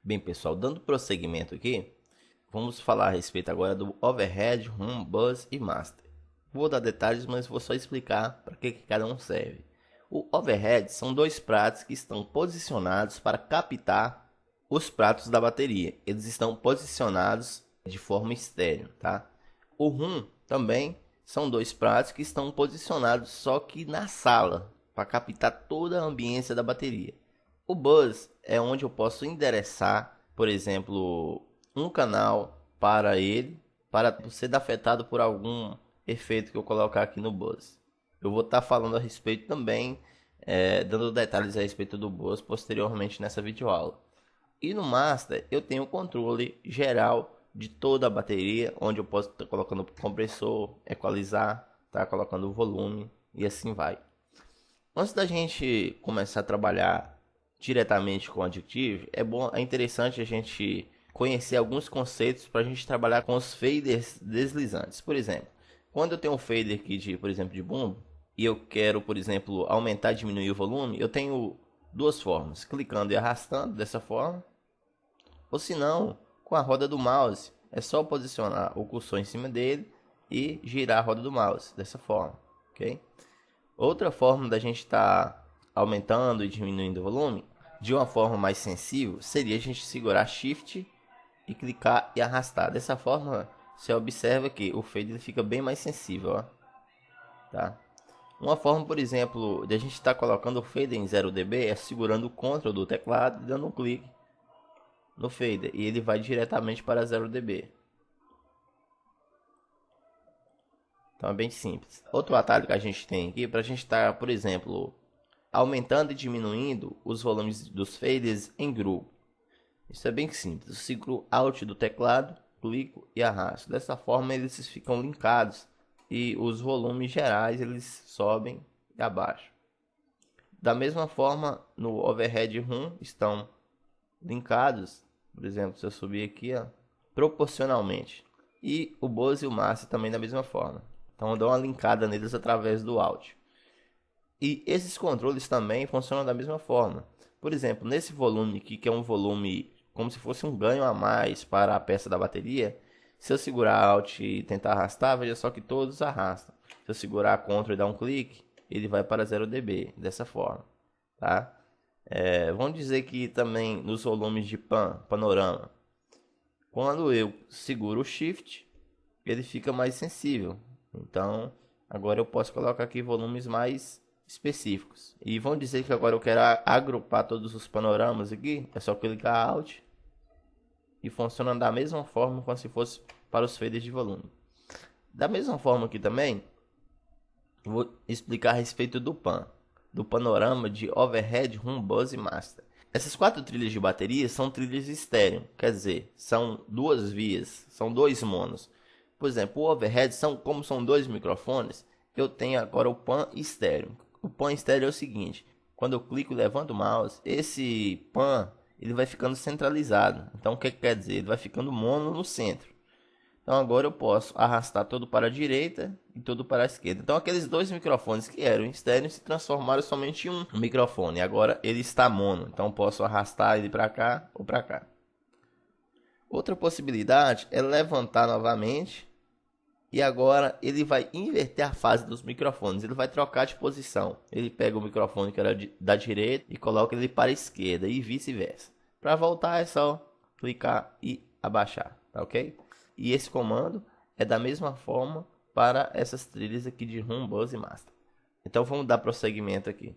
Bem, pessoal, dando prosseguimento aqui, vamos falar a respeito agora do overhead, hum, buzz e master. Vou dar detalhes, mas vou só explicar para que cada um serve. O overhead são dois pratos que estão posicionados para captar os pratos da bateria. Eles estão posicionados de forma estéreo, tá? O hum também são dois pratos que estão posicionados só que na sala, para captar toda a ambiência da bateria. O buzz é onde eu posso endereçar, por exemplo, um canal para ele, para ser afetado por algum efeito que eu colocar aqui no buzz. Eu vou estar falando a respeito também, dando detalhes a respeito do buzz posteriormente nessa videoaula. E no master eu tenho o controle geral de toda a bateria, onde eu posso estar colocando compressor, equalizar, tá colocando o volume e assim vai. Antes da gente começar a trabalhar diretamente com o Additive, é interessante a gente conhecer alguns conceitos para a gente trabalhar com os faders deslizantes. Por exemplo, quando eu tenho um fader aqui de, por exemplo, de bumbo e eu quero, por exemplo, aumentar e diminuir o volume, eu tenho duas formas: clicando e arrastando dessa forma, ou se não, com a roda do mouse. É só posicionar o cursor em cima dele e girar a roda do mouse dessa forma, ok? Outra forma da gente estar aumentando e diminuindo o volume de uma forma mais sensível seria a gente segurar Shift e clicar e arrastar. Dessa forma, você observa que o fade ele fica bem mais sensível, ó, tá? Uma forma, por exemplo, de a gente estar colocando o fade em 0 dB é segurando o Ctrl do teclado e dando um clique no fader e ele vai diretamente para 0 dB. Então é bem simples. Outro atalho que a gente tem aqui para a gente estar, por exemplo, aumentando e diminuindo os volumes dos faders em grupo. Isso é bem simples. Eu seguro Alt do teclado, clico e arrasto. Dessa forma eles ficam linkados e os volumes gerais eles sobem e abaixam. Da mesma forma, no overhead room estão linkados. Por exemplo, se eu subir aqui, ó, proporcionalmente. E o buzz e o master também da mesma forma. Então eu dou uma linkada neles através do Alt. E esses controles também funcionam da mesma forma. Por exemplo, nesse volume aqui, que é um volume como se fosse um ganho a mais para a peça da bateria, se eu segurar Alt e tentar arrastar, veja só que todos arrastam. Se eu segurar Ctrl e dar um clique, ele vai para 0 dB, dessa forma, tá? Vamos dizer que também nos volumes de panorama, quando eu seguro o Shift, ele fica mais sensível. Então, agora eu posso colocar aqui volumes mais específicos. E vamos dizer que agora eu quero agrupar todos os panoramas aqui. É só clicar Alt e funciona da mesma forma como se fosse para os faders de volume. Da mesma forma aqui também, vou explicar a respeito do panorama de overhead, hum, buzz e master. Essas quatro trilhas de bateria são trilhas estéreo, quer dizer, são duas vias, são dois monos. Por exemplo, o overhead como são dois microfones, eu tenho agora o pan estéreo. O pan estéreo é o seguinte: quando eu clico e levanto o mouse, esse pan ele vai ficando centralizado. Então o que quer dizer? Ele vai ficando mono no centro. Então agora eu posso arrastar todo para a direita e todo para a esquerda. Então aqueles dois microfones que eram estéreo se transformaram somente em um microfone. Agora ele está mono. Então eu posso arrastar ele para cá ou para cá. Outra possibilidade é levantar novamente. E agora ele vai inverter a fase dos microfones. Ele vai trocar de posição. Ele pega o microfone que era da direita e coloca ele para a esquerda e vice-versa. Para voltar é só clicar e abaixar, tá ok? E esse comando é da mesma forma para essas trilhas aqui de hum, buzz e master. Então vamos dar prosseguimento aqui.